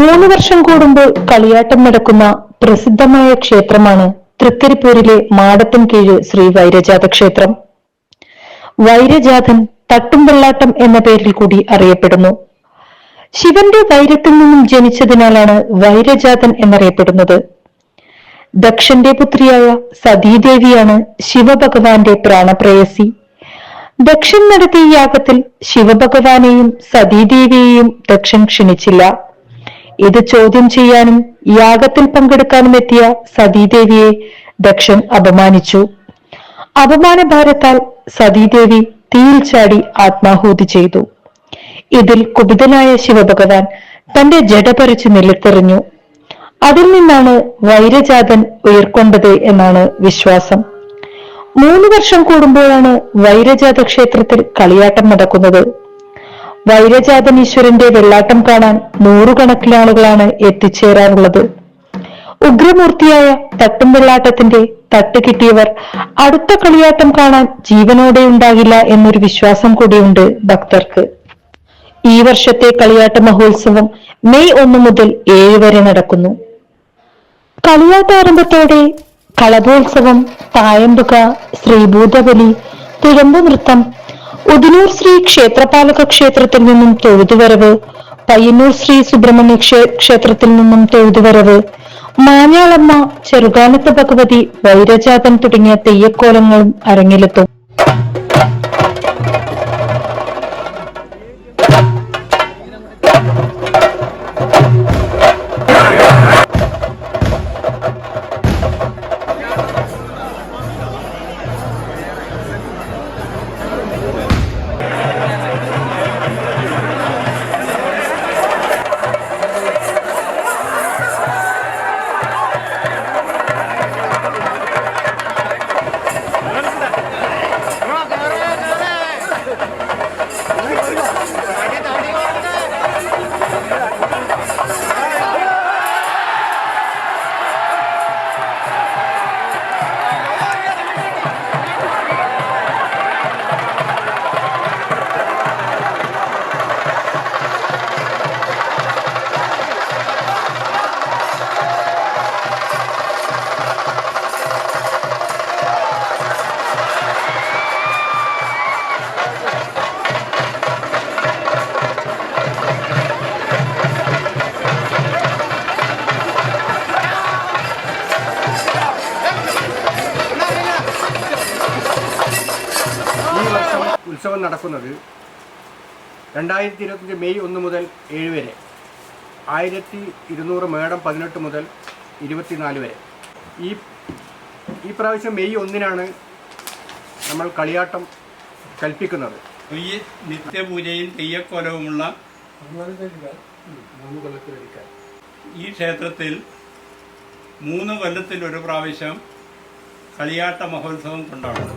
3 വർഷം കൂടുമ്പോൾ കളിയാട്ടം നടക്കുന്ന പ്രസിദ്ധമായ ക്ഷേത്രമാണ് തൃക്കരിപ്പൂരിലെ മാടത്തിൻകീഴ് ശ്രീ വൈരജാത ക്ഷേത്രം. വൈരജാതൻ തട്ടുംവെള്ളാട്ടം എന്ന പേരിൽ കൂടി അറിയപ്പെടുന്നു. ശിവന്റെ വൈരത്തിൽ നിന്നും ജനിച്ചതിനാലാണ് വൈരജാതൻ എന്നറിയപ്പെടുന്നത്. ദക്ഷന്റെ പുത്രിയായ സതീദേവിയാണ് ശിവഭഗവാന്റെ പ്രാണപ്രേയസി. ദക്ഷൻ നടത്തിയ യാഗത്തിൽ ശിവഭഗവാനെയും സതീദേവിയെയും ദക്ഷൻ ക്ഷണിച്ചില്ല. ഇത് ചോദ്യം ചെയ്യാനും യാഗത്തിൽ പങ്കെടുക്കാനും എത്തിയ സതീദേവിയെ ദക്ഷൻ അപമാനിച്ചു. അപമാനഭാരത്താൽ സതീദേവി തീയിൽ ചാടി ആത്മാഹൂതി ചെയ്തു. ഇതിൽ കുപിതനായ ശിവഭഗവാൻ തന്റെ ജട പറിച്ചു നിലത്തെറിഞ്ഞു. അതിൽ നിന്നാണ് വൈരജാതൻ ഉയർക്കൊണ്ടത് എന്നാണ് വിശ്വാസം. 3 വർഷം കൂടുമ്പോഴാണ് വൈരജാത ക്ഷേത്രത്തിൽ കളിയാട്ടം നടക്കുന്നത്. വൈരജാതൻ ഈശ്വരന്റെ വെള്ളാട്ടം കാണാൻ നൂറുകണക്കിന് ആളുകളാണ് എത്തിച്ചേരാറുള്ളത്. ഉഗ്രമൂർത്തിയായ തട്ടും വെള്ളാട്ടത്തിന്റെ തട്ട് കിട്ടിയവർ അടുത്ത കളിയാട്ടം കാണാൻ ജീവനോടെ ഉണ്ടാകില്ല എന്നൊരു വിശ്വാസം കൂടിയുണ്ട് ഭക്തർക്ക്. ഈ വർഷത്തെ കളിയാട്ട മഹോത്സവം മെയ് 1 മുതൽ 7 വരെ നടക്കുന്നു. കളിയാട്ട ആരംഭത്തോടെ കളഭോത്സവം, തായമ്പുക, ശ്രീഭൂതബലി, തുഴമ്പു നൃത്തം, ഉദിനൂർ ശ്രീ ക്ഷേത്രപാലക ക്ഷേത്രത്തിൽ നിന്നും തൊഴുതുവരവ്, പയ്യന്നൂർ ശ്രീ സുബ്രഹ്മണ്യ ക്ഷേത്രത്തിൽ നിന്നും തൊഴുതുവരവ്, മാഞ്ഞാളമ്മ, ചെറുകാനത്ത് ഭഗവതി, വൈരജാതൻ തുടങ്ങിയ തെയ്യക്കോലങ്ങളും അരങ്ങിലെത്തും. ഉത്സവം നടക്കുന്നത് 2025 മെയ് 1 മുതൽ 7 വരെ, 1200 മേടം 18 മുതൽ 24 വരെ. ഈ പ്രാവശ്യം മെയ് 1-നാണ് നമ്മൾ കളിയാട്ടം കൽപ്പിക്കുന്നത്. ഈ നിത്യപൂജയും തെയ്യക്കോലവുമുള്ള ഈ ക്ഷേത്രത്തിൽ 3 കൊല്ലത്തിൽ ഒരു പ്രാവശ്യം കളിയാട്ട മഹോത്സവം കൊണ്ടാടുന്നു.